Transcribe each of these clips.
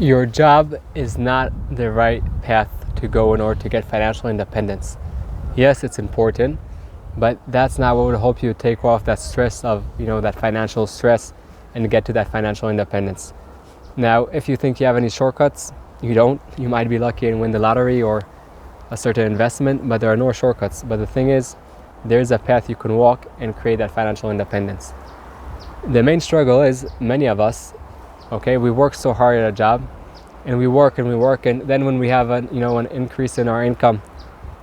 Your job is not the right path to go in order to get financial independence. Yes, it's important, but that's not what would help you take off that stress of, that financial stress and get to that financial independence. Now, if you think you have any shortcuts, you don't. You might be lucky and win the lottery or a certain investment, but there are no shortcuts. But the thing is, there's a path you can walk and create that financial independence. The main struggle is many of us, we work so hard at a job, and we work, and then when we have an increase in our income,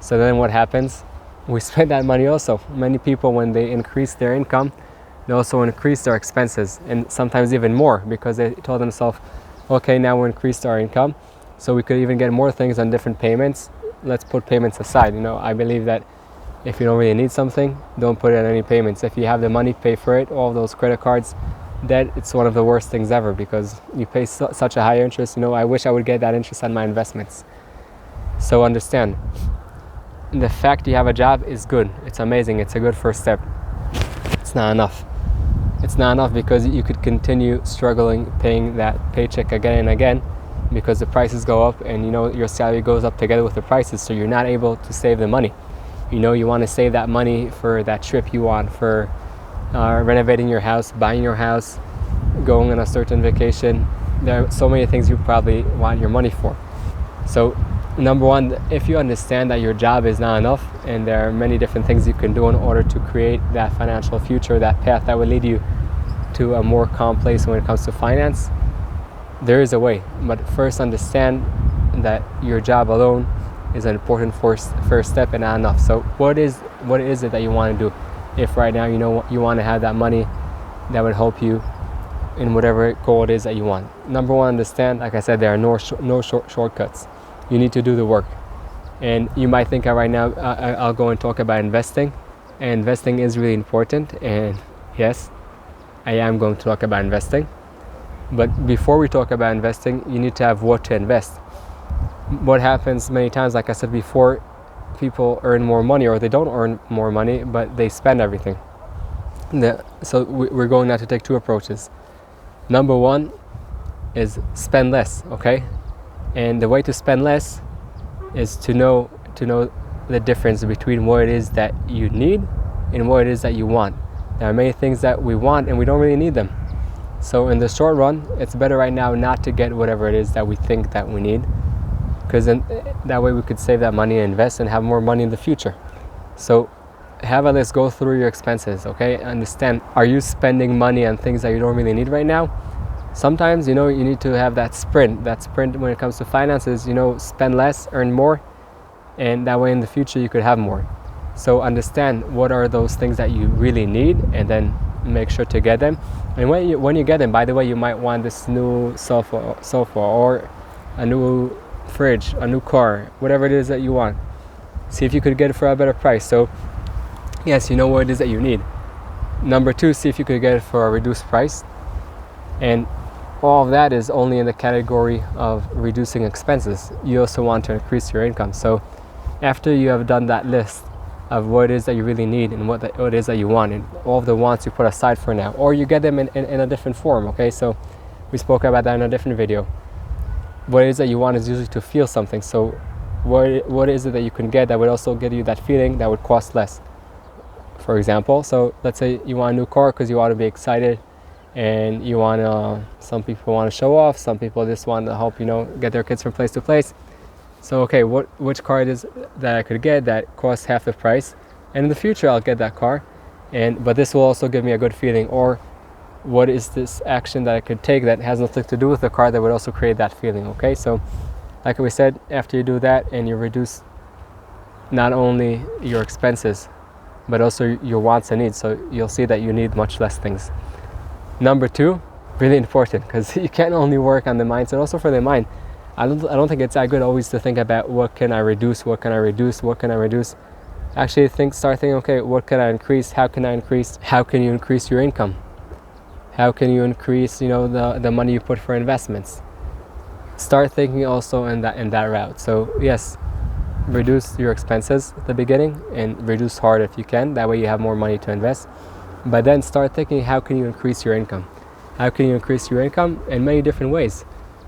so then what happens? We spend that money also. Many people, when they increase their income, they also increase their expenses, and sometimes even more, because they told themselves, okay, now we increased our income, so we could even get more things on different payments. Let's put payments aside. I believe that if you don't really need something, don't put it on any payments. If you have the money, pay for it. All those credit cards, that it's one of the worst things ever, because you pay such a high interest. I wish I would get that interest on my investments. So understand, the fact you have a job is good. It's amazing. It's a good first step. It's not enough. It's not enough, because you could continue struggling paying that paycheck again and again, because the prices go up, and your salary goes up together with the prices, so you're not able to save the money. You want to save that money for that trip you want, for renovating your house, buying your house, going on a certain vacation. There are so many things you probably want your money for. So number one, if you understand that your job is not enough, and there are many different things you can do in order to create that financial future, that path that will lead you to a more calm place when it comes to finance, there is a way. But first, understand that your job alone is an important first step and not enough. So what is it that you want to do? If right now you want to have that money that would help you in whatever goal it is that you want. Number one, understand, like I said, there are no shortcuts. You need to do the work. And you might think right now I'll go and talk about investing. And investing is really important. And yes, I am going to talk about investing. But before we talk about investing, you need to have what to invest. What happens many times, like I said before, people earn more money, or they don't earn more money, but they spend everything. So we're going now to take two approaches. Number one is spend less, okay? And the way to spend less is to know the difference between what it is that you need and what it is that you want. There are many things that we want and we don't really need them. So in the short run, it's better right now not to get whatever it is that we think that we need, because then that way we could save that money and invest and have more money in the future. So have a list, go through your expenses, okay? Understand, are you spending money on things that you don't really need right now? Sometimes, you need to have that sprint when it comes to finances, spend less, earn more, and that way in the future you could have more. So understand what are those things that you really need, and then make sure to get them. And when you get them, by the way, you might want this new sofa or a new fridge, a new car, whatever it is that you want. See if you could get it for a better price. So yes, you know what it is that you need. Number two, see if you could get it for a reduced price. And all of that is only in the category of reducing expenses. You also want to increase your income. So after you have done that list of what it is that you really need and what it is that you want, and all of the wants you put aside for now, or you get them in a different form, okay? So we spoke about that in a different video. What it is that you want is usually to feel something. So what is it that you can get that would also give you that feeling that would cost less? For example, so let's say you want a new car because you want to be excited, and you want to, some people want to show off, some people just want to help, get their kids from place to place. So okay, which car it is that I could get that costs half the price, and in the future I'll get that car, but this will also give me a good feeling. Or what is this action that I could take that has nothing to do with the car that would also create that feeling, okay? So like we said, after you do that and you reduce not only your expenses, but also your wants and needs, so you'll see that you need much less things. Number two, really important, because you can't only work on the mindset, also for the mind. I don't think it's that good always to think about what can I reduce. Actually start thinking, okay, what can I increase? How can you increase your income? How can you increase, the money you put for investments? Start thinking also in that route. So yes, reduce your expenses at the beginning and reduce hard if you can. That way you have more money to invest. But then start thinking, how can you increase your income? How can you increase your income? In many different ways.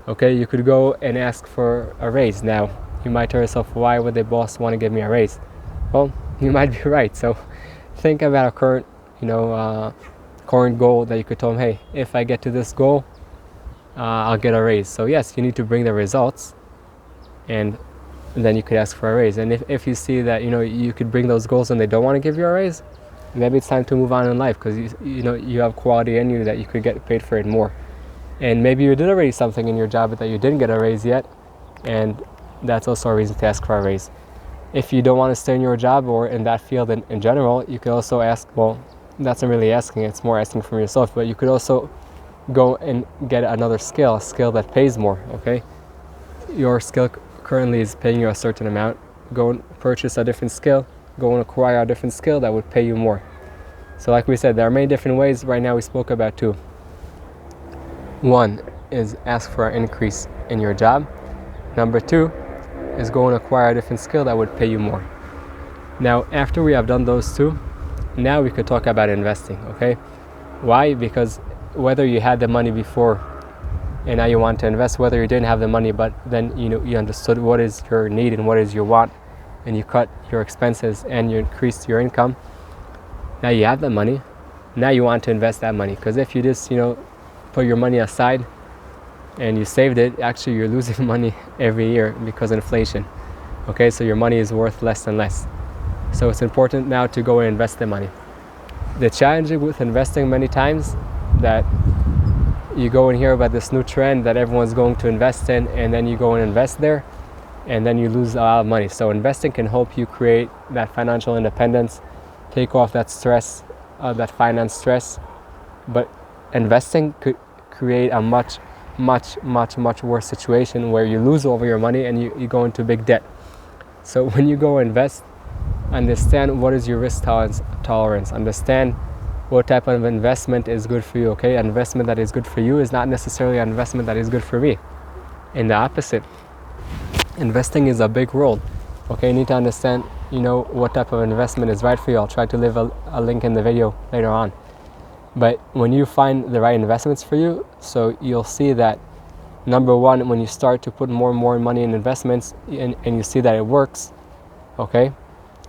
Okay, you could go and ask for a raise. Now, you might tell yourself, why would the boss want to give me a raise? Well, you might be right. So think about a current, current goal that you could tell them, hey, if I get to this goal, I'll get a raise. So yes, you need to bring the results, and then you could ask for a raise. And if you see that you could bring those goals and they don't want to give you a raise, maybe it's time to move on in life, because you have quality in you that you could get paid for it more. And maybe you did already something in your job but that you didn't get a raise yet, and that's also a reason to ask for a raise. If you don't want to stay in your job or in that field in general, you could also ask, well, that's not really asking, it's more asking from yourself, but you could also go and get another skill, a skill that pays more, okay? Your skill currently is paying you a certain amount. Go and purchase a different skill, go and acquire a different skill that would pay you more. So like we said, there are many different ways. Right now we spoke about two. One is ask for an increase in your job. Number two is go and acquire a different skill that would pay you more. Now, after we have done those two, now we could talk about investing, okay? Why? Because whether you had the money before and now you want to invest, whether you didn't have the money but then you understood what is your need and what is your want, and you cut your expenses and you increased your income, now you have the money, now you want to invest that money. Because if you just put your money aside and you saved it, actually you're losing money every year because of inflation, okay? So your money is worth less and less. So it's important now to go and invest the money. The challenge with investing many times, that you go and hear about this new trend that everyone's going to invest in, and then you go and invest there and then you lose a lot of money. So investing can help you create that financial independence, take off that stress, that finance stress. But investing could create a much worse situation where you lose all of your money and you go into big debt. So when you go invest, understand what is your risk tolerance. Understand what type of investment is good for you, okay? An investment that is good for you is not necessarily an investment that is good for me. And the opposite. Investing is a big world, okay? You need to understand, what type of investment is right for you. I'll try to leave a link in the video later on. But when you find the right investments for you, so you'll see that, number one, when you start to put more and more money in investments and you see that it works, okay?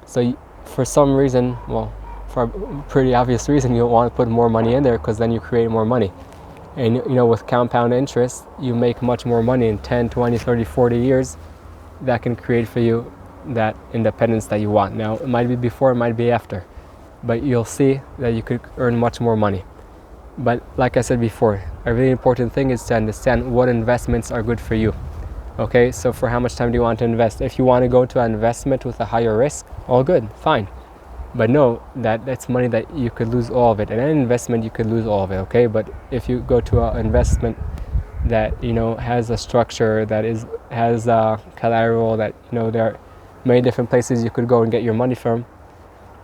So for some reason, well, for a pretty obvious reason, you'll want to put more money in there, because then you create more money. And with compound interest, you make much more money in 10, 20, 30, 40 years. That can create for you that independence that you want. Now, it might be before, it might be after, but you'll see that you could earn much more money. But like I said before, a really important thing is to understand what investments are good for you. Okay, so for how much time do you want to invest? If you want to go to an investment with a higher risk, all good, fine. But know that that's money that you could lose all of it. And any investment, you could lose all of it, okay? But if you go to an investment that, has a structure, that has a collateral, that, there are many different places you could go and get your money from,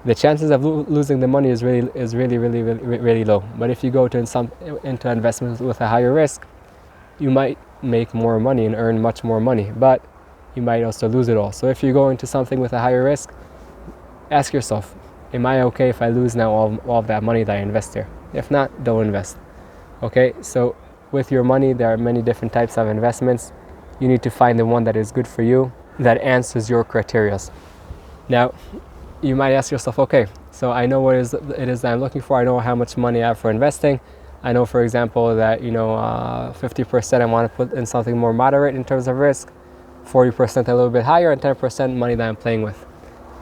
the chances of losing the money is really low. But if you go into investments with a higher risk, you might make more money and earn much more money, but you might also lose it all. So if you go into something with a higher risk, ask yourself, am I okay if I lose now all of that money that I invest here? If not, don't invest. Okay, so with your money, there are many different types of investments. You need to find the one that is good for you, that answers your criteria. Now, you might ask yourself, okay, so I know what it is that I'm looking for. I know how much money I have for investing. I know, for example, that 50% I want to put in something more moderate in terms of risk, 40% a little bit higher, and 10% money that I'm playing with.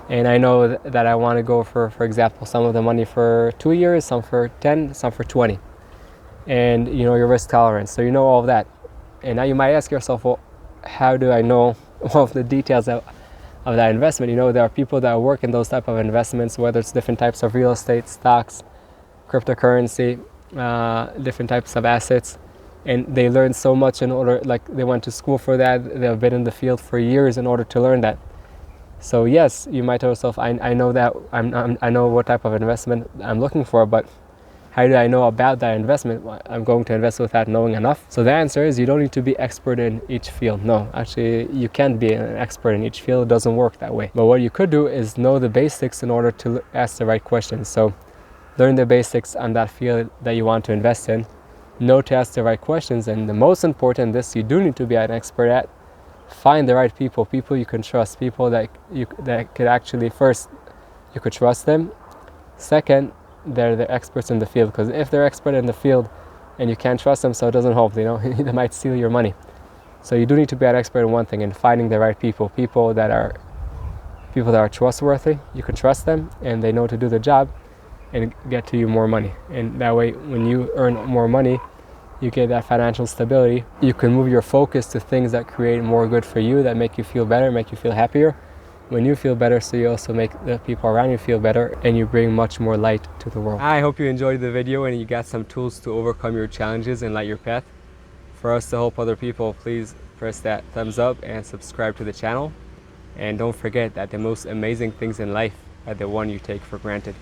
And I know that I want to go for example, some of the money for 2 years, some for 10, some for 20. And your risk tolerance. So all of that. And now you might ask yourself, well, how do I know all of the details of that investment? There are people that work in those type of investments, whether it's different types of real estate, stocks, cryptocurrency, different types of assets. And they learn so much they went to school for that. They've been in the field for years in order to learn that. So yes, you might tell yourself, I know that I know what type of investment I'm looking for, but how do I know about that investment? I'm going to invest without knowing enough. So the answer is, you don't need to be expert in each field. No, actually, you can't be an expert in each field. It doesn't work that way. But what you could do is know the basics in order to ask the right questions. So learn the basics on that field that you want to invest in. know to ask the right questions, and the most important, this you do need to be an expert at, find the right people you can trust, people that could actually, first, you could trust them, second, they're the experts in the field, because if they're expert in the field and you can't trust them, so it doesn't help, they might steal your money. So you do need to be an expert in one thing, and finding the right people that are trustworthy, you can trust them and they know to do the job and get to you more money. And that way, when you earn more money, you get that financial stability. You can move your focus to things that create more good for you, that make you feel better, make you feel happier. When you feel better, so you also make the people around you feel better, and you bring much more light to the world. I hope you enjoyed the video and you got some tools to overcome your challenges and light your path. For us to help other people, please press that thumbs up and subscribe to the channel. And don't forget that the most amazing things in life are the one you take for granted.